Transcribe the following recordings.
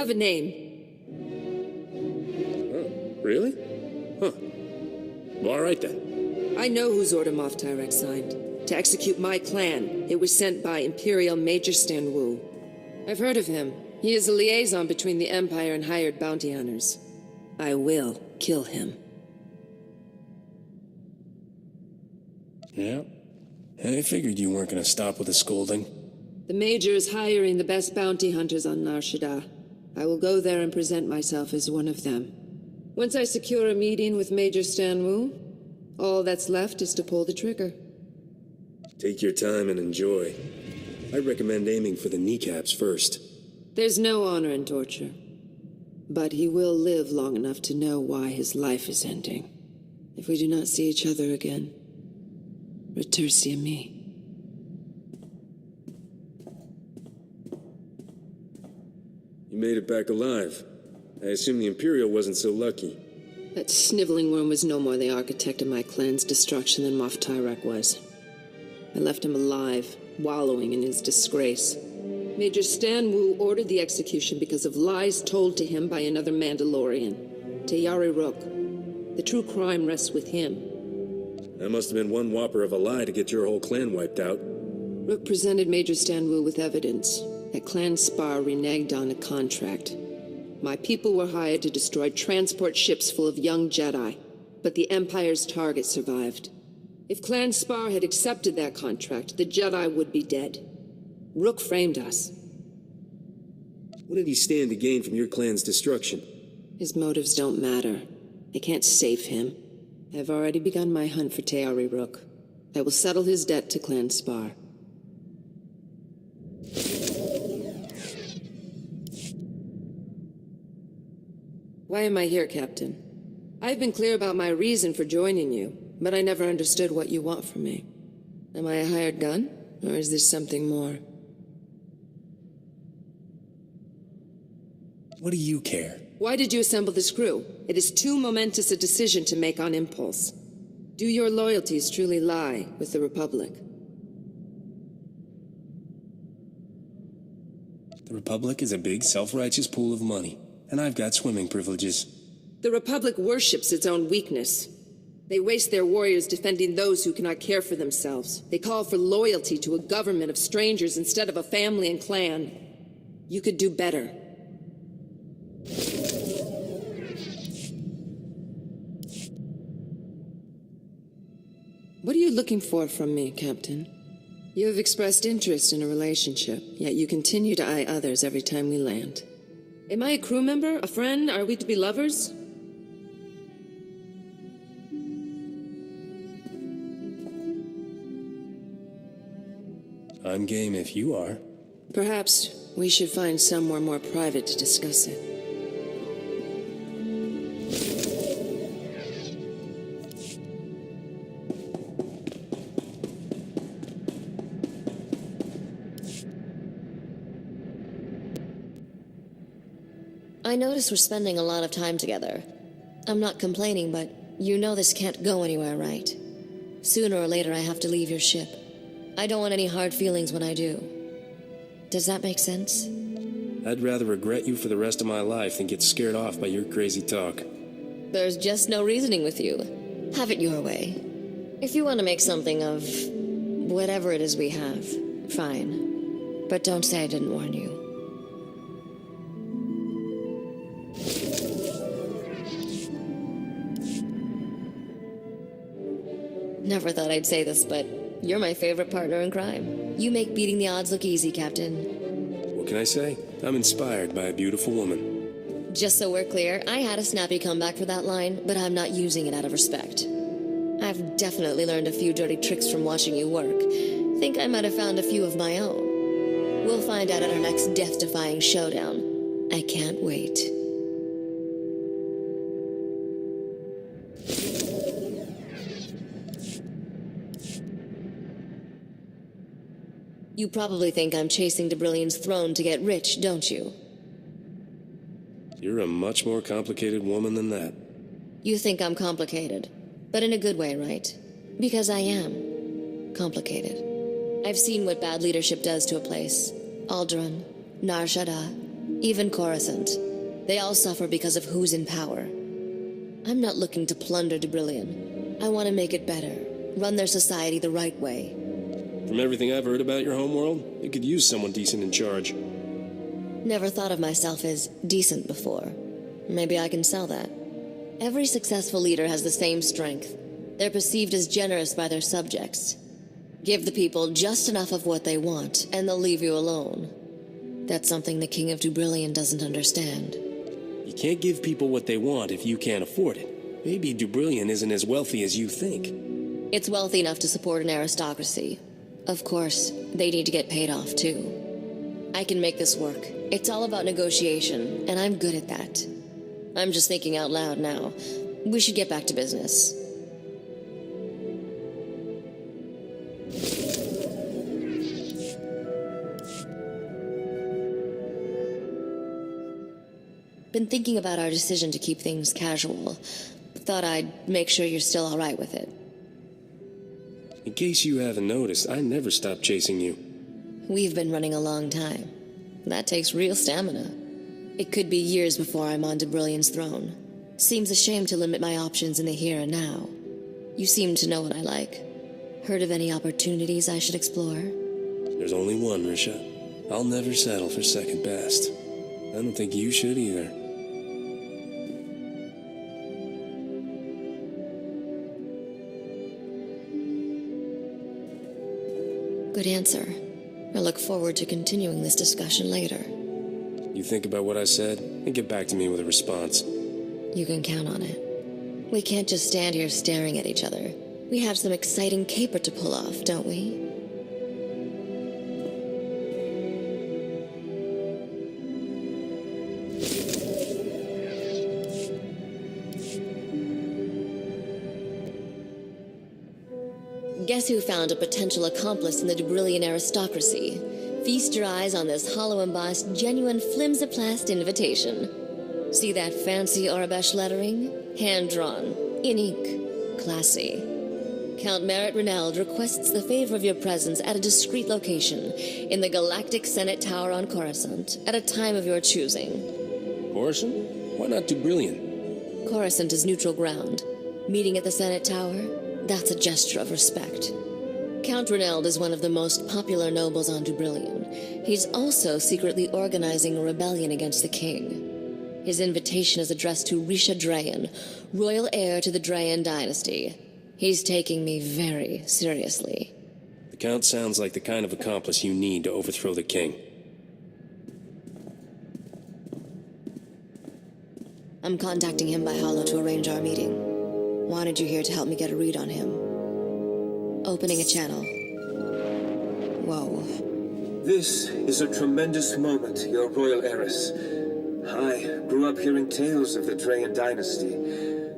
have a name. Oh, really? Huh. Well, all right then. I know whose order Moff Tyrek signed. To execute my plan. It was sent by Imperial Major Stan Wu. I've heard of him. He is a liaison between the Empire and hired bounty hunters. I will kill him. Yeah. I figured you weren't gonna stop with a scolding. The Major is hiring the best bounty hunters on Nar Shaddaa. I will go there and present myself as one of them. Once I secure a meeting with Major Stan Wu, all that's left is to pull the trigger. Take your time and enjoy. I recommend aiming for the kneecaps first. There's no honor in torture. But he will live long enough to know why his life is ending. If we do not see each other again, retursi a me. You made it back alive. I assume the Imperial wasn't so lucky. That sniveling worm was no more the architect of my clan's destruction than Moff Tyrek was. I left him alive, wallowing in his disgrace. Major Stan Wu ordered the execution because of lies told to him by another Mandalorian, Tayari Rook. The true crime rests with him. That must have been one whopper of a lie to get your whole clan wiped out. Rook presented Major Stan Wu with evidence that Clan Spar reneged on a contract. My people were hired to destroy transport ships full of young Jedi, but the Empire's target survived. If Clan Spar had accepted that contract, the Jedi would be dead. Rook framed us. What did he stand to gain from your clan's destruction? His motives don't matter. They can't save him. I've already begun my hunt for Tayari Rook. I will settle his debt to Clan Spar. Why am I here, Captain? I've been clear about my reason for joining you, but I never understood what you want from me. Am I a hired gun, or is this something more? What do you care? Why did you assemble this crew? It is too momentous a decision to make on impulse. Do your loyalties truly lie with the Republic? The Republic is a big, self-righteous pool of money, and I've got swimming privileges. The Republic worships its own weakness. They waste their warriors defending those who cannot care for themselves. They call for loyalty to a government of strangers instead of a family and clan. You could do better. What are you looking for from me, Captain? You have expressed interest in a relationship, yet you continue to eye others every time we land. Am I a crew member? A friend? Are we to be lovers? I'm game if you are. Perhaps we should find somewhere more private to discuss it. I notice we're spending a lot of time together. I'm not complaining, but you know this can't go anywhere, right? Sooner or later I have to leave your ship. I don't want any hard feelings when I do. Does that make sense? I'd rather regret you for the rest of my life than get scared off by your crazy talk. There's just no reasoning with you. Have it your way. If you want to make something of whatever it is we have, fine. But don't say I didn't warn you. Never thought I'd say this, but you're my favorite partner in crime. You make beating the odds look easy, Captain. What can I say? I'm inspired by a beautiful woman. Just so we're clear, I had a snappy comeback for that line, but I'm not using it out of respect. I've definitely learned a few dirty tricks from watching you work. Think I might have found a few of my own. We'll find out at our next death-defying showdown. I can't wait. You probably think I'm chasing Debrillion's throne to get rich, don't you? You're a much more complicated woman than that. You think I'm complicated, but in a good way, right? Because I am complicated. I've seen what bad leadership does to a place. Alderaan, Nar Shaddaa. Even Coruscant. They all suffer because of who's in power. I'm not looking to plunder Dubrillion. I want to make it better, run their society the right way. From everything I've heard about your homeworld, you could use someone decent in charge. Never thought of myself as decent before. Maybe I can sell that. Every successful leader has the same strength. They're perceived as generous by their subjects. Give the people just enough of what they want, and they'll leave you alone. That's something the King of Dubrillion doesn't understand. You can't give people what they want if you can't afford it. Maybe Dubrillion isn't as wealthy as you think. It's wealthy enough to support an aristocracy. Of course, they need to get paid off, too. I can make this work. It's all about negotiation, and I'm good at that. I'm just thinking out loud now. We should get back to business. Been thinking about our decision to keep things casual. Thought I'd make sure you're still all right with it. In case you haven't noticed, I never stopped chasing you. We've been running a long time. That takes real stamina. It could be years before I'm on Dubrillion's throne. Seems a shame to limit my options in the here and now. You seem to know what I like. Heard of any opportunities I should explore? There's only one, Risha. I'll never settle for second best. I don't think you should either. Good answer. I look forward to continuing this discussion later. You think about what I said, and get back to me with a response. You can count on it. We can't just stand here staring at each other. We have some exciting caper to pull off, don't we? Guess who found a potential accomplice in the Dubrillion aristocracy? Feast your eyes on this hollow-embossed, genuine flimsiplast invitation. See that fancy Arabesh lettering? Hand-drawn, in ink, classy. Count Merritt Reneld requests the favor of your presence at a discreet location in the Galactic Senate Tower on Coruscant at a time of your choosing. Coruscant? Why not Dubrillion? Coruscant is neutral ground. Meeting at the Senate Tower? That's a gesture of respect. Count Reneld is one of the most popular nobles on Dubrillion. He's also secretly organizing a rebellion against the king. His invitation is addressed to Risha Drayan, royal heir to the Drayan dynasty. He's taking me very seriously. The Count sounds like the kind of accomplice you need to overthrow the king. I'm contacting him by holo to arrange our meeting. Wanted you here to help me get a read on him. Opening a channel. Whoa. This is a tremendous moment, your royal heiress. I grew up hearing tales of the Drayan dynasty,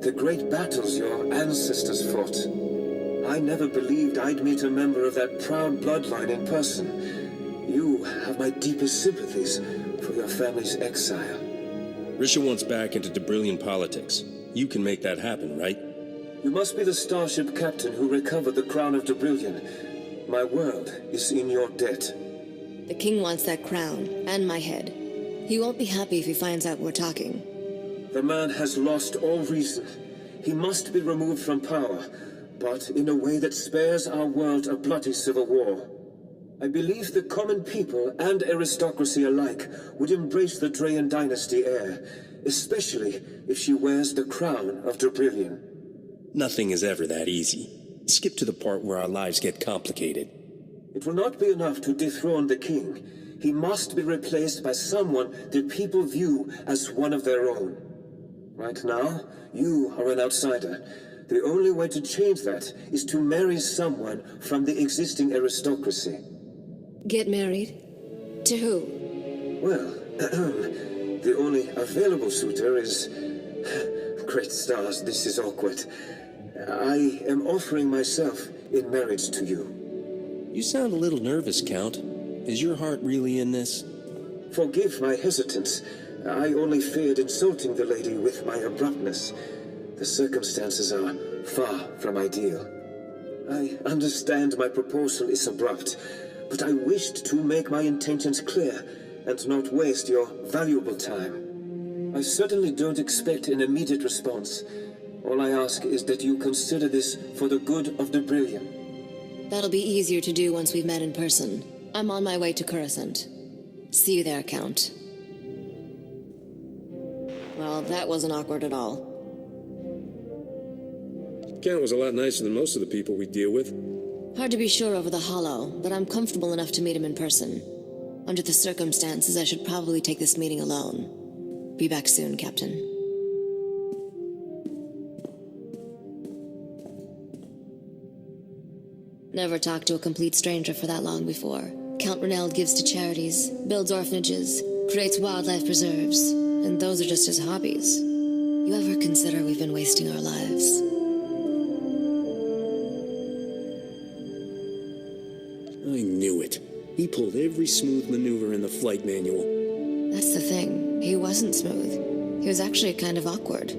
the great battles your ancestors fought. I never believed I'd meet a member of that proud bloodline in person. You have my deepest sympathies for your family's exile. Risha wants back into Dubrillion politics. You can make that happen, right? You must be the starship captain who recovered the crown of Dubrillion. My world is in your debt. The king wants that crown, and my head. He won't be happy if he finds out we're talking. The man has lost all reason. He must be removed from power, but in a way that spares our world a bloody civil war. I believe the common people and aristocracy alike would embrace the Drayan dynasty heir, especially if she wears the crown of Dubrillion. Nothing is ever that easy. Skip to the part where our lives get complicated. It will not be enough to dethrone the king. He must be replaced by someone that people view as one of their own. Right now, you are an outsider. The only way to change that is to marry someone from the existing aristocracy. Get married? To who? Well, the only available suitor is... Great stars, this is awkward. I am offering myself in marriage to you. You sound a little nervous, Count. Is your heart really in this? Forgive my hesitance. I only feared insulting the lady with my abruptness. The circumstances are far from ideal. I understand my proposal is abrupt, but I wished to make my intentions clear. and not waste your valuable time. I certainly don't expect an immediate response. All I ask is that you consider this for the good of the Brilliant. That'll be easier to do once we've met in person. I'm on my way to Coruscant. See you there, Count. Well, that wasn't awkward at all. Count was a lot nicer than most of the people we deal with. Hard to be sure over the holo, but I'm comfortable enough to meet him in person. Under the circumstances, I should probably take this meeting alone. Be back soon, Captain. Never talked to a complete stranger for that long before. Count Renald gives to charities, builds orphanages, creates wildlife preserves, and those are just his hobbies. You ever consider we've been wasting our lives? I knew it. He pulled every smooth maneuver in the flight manual. That's the thing. He wasn't smooth. He was actually kind of awkward.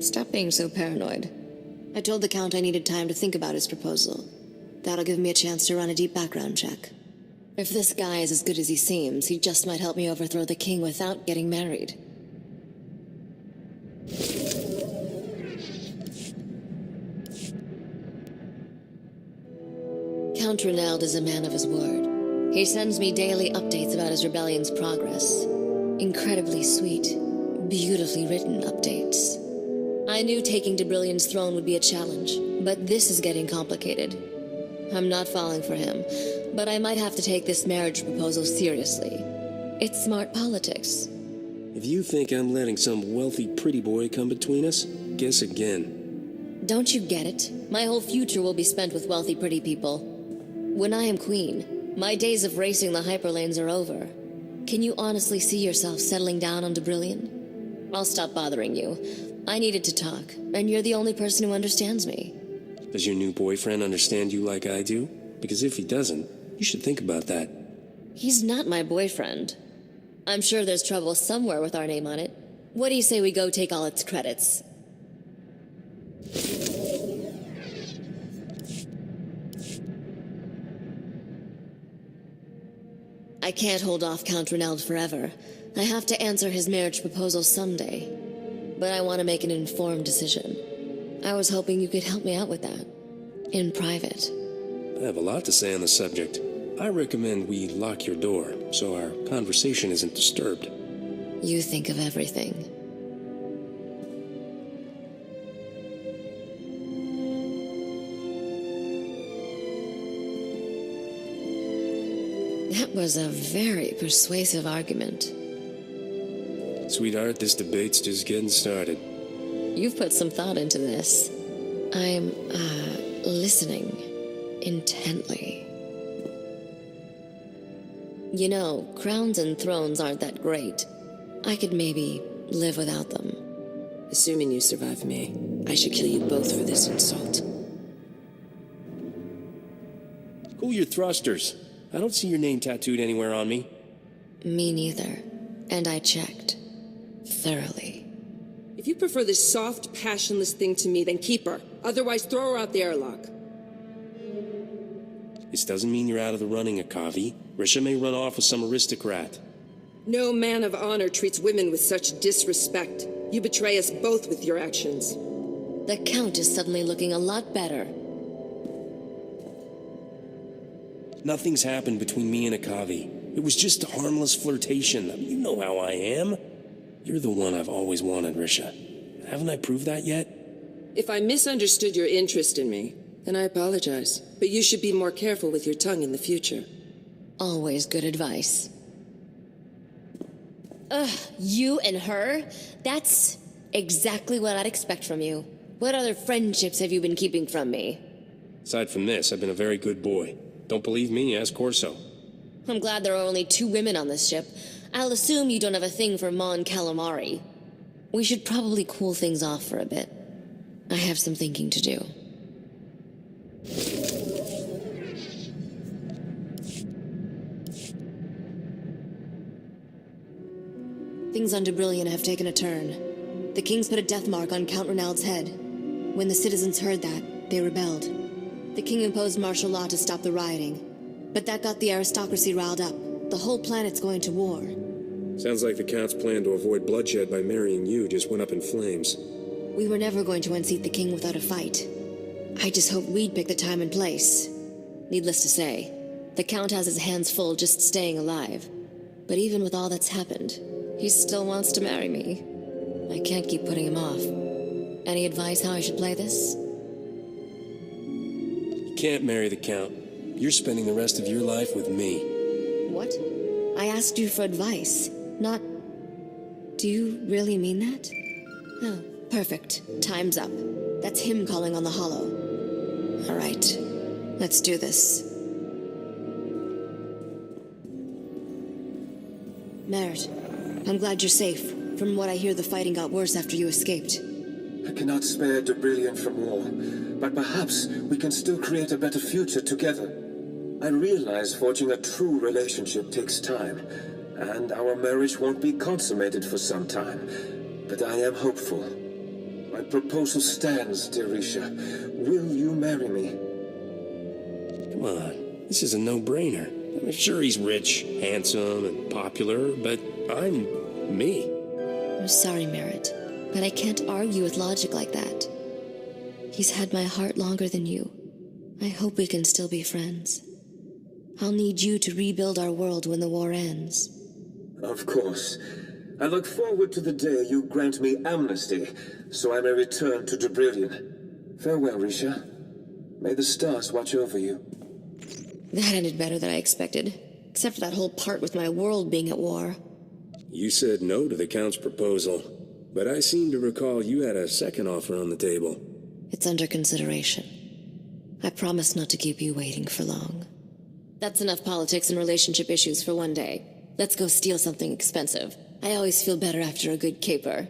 Stop being so paranoid. I told the Count I needed time to think about his proposal. That'll give me a chance to run a deep background check. If this guy is as good as he seems, he just might help me overthrow the king without getting married. Count Renald is a man of his word. He sends me daily updates about his rebellion's progress. Incredibly sweet, beautifully written updates. I knew taking Debrillion's throne would be a challenge, but this is getting complicated. I'm not falling for him, but I might have to take this marriage proposal seriously. It's smart politics. If you think I'm letting some wealthy pretty boy come between us, guess again. Don't you get it? My whole future will be spent with wealthy pretty people. When I am queen, my days of racing the hyperlanes are over. Can you honestly see yourself settling down on Debrilion? I'll stop bothering you. I needed to talk, and you're the only person who understands me. Does your new boyfriend understand you like I do? Because if he doesn't, you should think about that. He's not my boyfriend. I'm sure there's trouble somewhere with our name on it. What do you say we go take all its credits? I can't hold off Count Renald forever. I have to answer his marriage proposal someday. But I want to make an informed decision. I was hoping you could help me out with that. In private. I have a lot to say on the subject. I recommend we lock your door, so our conversation isn't disturbed. You think of everything. That was a very persuasive argument. Sweetheart, this debate's just getting started. You've put some thought into this. I'm, listening intently. You know, crowns and thrones aren't that great. I could maybe live without them. Assuming you survive me, I should kill you both for this insult. Cool your thrusters. I don't see your name tattooed anywhere on me. Me neither. And I checked. Thoroughly. If you prefer this soft, passionless thing to me, then keep her. Otherwise, throw her out the airlock. This doesn't mean you're out of the running, Akavi. Risha may run off with some aristocrat. No man of honor treats women with such disrespect. You betray us both with your actions. The Count is suddenly looking a lot better. Nothing's happened between me and Akavi. It was just a harmless flirtation. You know how I am. You're the one I've always wanted, Risha. Haven't I proved that yet? If I misunderstood your interest in me, then I apologize. But you should be more careful with your tongue in the future. Always good advice. Ugh, you and her? That's exactly what I'd expect from you. What other friendships have you been keeping from me? Aside from this, I've been a very good boy. Don't believe me? Ask Corso. I'm glad there are only 2 women on this ship. I'll assume you don't have a thing for Mon Calamari. We should probably cool things off for a bit. I have some thinking to do. Things on Debrilion have taken a turn. The Kings put a death mark on Count Renald's head. When the citizens heard that, they rebelled. The King imposed martial law to stop the rioting. But that got the aristocracy riled up. The whole planet's going to war. Sounds like the Count's plan to avoid bloodshed by marrying you just went up in flames. We were never going to unseat the king without a fight. I just hoped we'd pick the time and place. Needless to say, the Count has his hands full just staying alive. But even with all that's happened, he still wants to marry me. I can't keep putting him off. Any advice how I should play this? You can't marry the Count. You're spending the rest of your life with me. What? I asked you for advice, not... Do you really mean that? Oh, perfect. Time's up. That's him calling on the Hollow. All right, let's do this. Merritt, I'm glad you're safe. From what I hear, the fighting got worse after you escaped. I cannot spare Brilliant from war, but perhaps we can still create a better future together. I realize forging a true relationship takes time, and our marriage won't be consummated for some time, but I am hopeful. My proposal stands, dear Risha. Will you marry me? Come on, this is a no-brainer. I'm sure he's rich, handsome, and popular, but I'm me. I'm sorry, Merritt, but I can't argue with logic like that. He's had my heart longer than you. I hope we can still be friends. I'll need you to rebuild our world when the war ends. Of course. I look forward to the day you grant me amnesty, so I may return to Brilliant. Farewell, Risha. May the stars watch over you. That ended better than I expected, except for that whole part with my world being at war. You said no to the Count's proposal, but I seem to recall you had a second offer on the table. It's under consideration. I promise not to keep you waiting for long. That's enough politics and relationship issues for one day. Let's go steal something expensive. I always feel better after a good caper.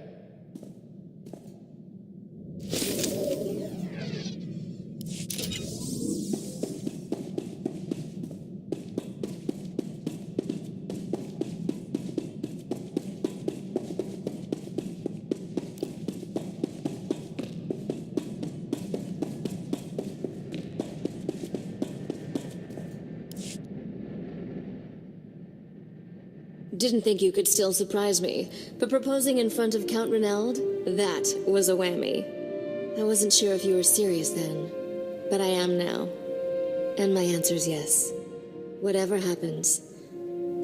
Didn't think you could still surprise me, but proposing in front of Count Reneld, that was a whammy. I wasn't sure if you were serious then, but I am now. And my answer's yes. Whatever happens,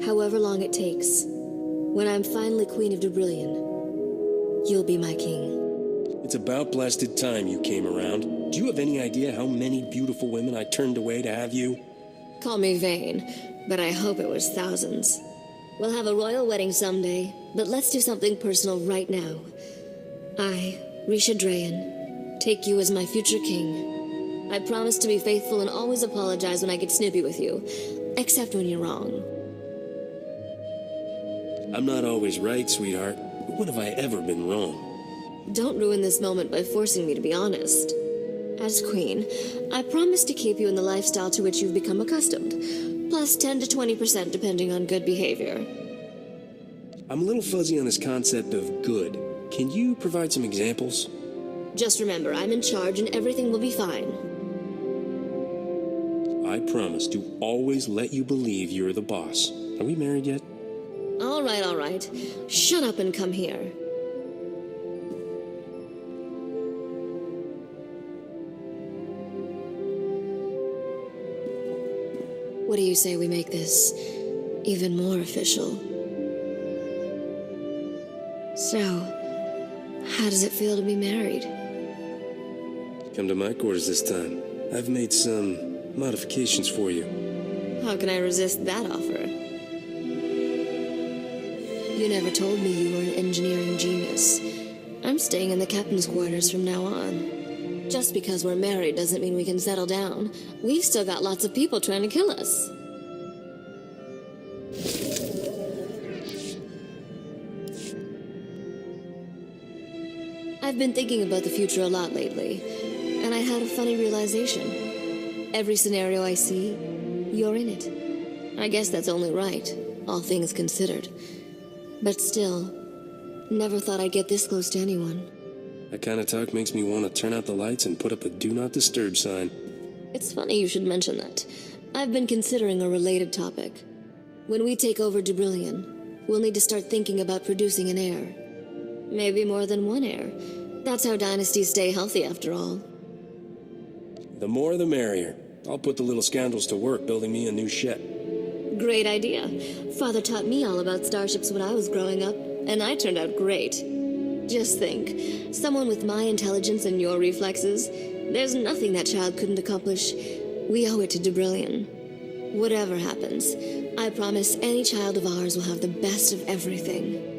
however long it takes, when I'm finally Queen of Dubrillion, you'll be my king. It's about blasted time you came around. Do you have any idea how many beautiful women I turned away to have you? Call me vain, but I hope it was thousands. We'll have a royal wedding someday, but let's do something personal right now. I, Risha Drayan, take you as my future king. I promise to be faithful and always apologize when I get snippy with you, except when you're wrong. I'm not always right, sweetheart, but when have I ever been wrong? Don't ruin this moment by forcing me to be honest. As queen, I promise to keep you in the lifestyle to which you've become accustomed, plus 10 to 20% depending on good behavior. I'm a little fuzzy on this concept of good. Can you provide some examples? Just remember, I'm in charge and everything will be fine. I promise to always let you believe you're the boss. Are we married yet? All right. Shut up and come here. What do you say we make this even more official? So, how does it feel to be married? Come to my quarters this time. I've made some modifications for you. How can I resist that offer? You never told me you were an engineering genius. I'm staying in the captain's quarters from now on. Just because we're married doesn't mean we can settle down. We've still got lots of people trying to kill us. I've been thinking about the future a lot lately, and I had a funny realization. Every scenario I see, you're in it. I guess that's only right, all things considered. But still, never thought I'd get this close to anyone. That kind of talk makes me want to turn out the lights and put up a Do Not Disturb sign. It's funny you should mention that. I've been considering a related topic. When we take over Dubrillion, we'll need to start thinking about producing an heir. Maybe more than one heir. That's how dynasties stay healthy, after all. The more the merrier. I'll put the little scoundrels to work building me a new ship. Great idea. Father taught me all about starships when I was growing up, and I turned out great. Just think, someone with my intelligence and your reflexes, there's nothing that child couldn't accomplish. We owe it to Dubrillion. Whatever happens, I promise any child of ours will have the best of everything.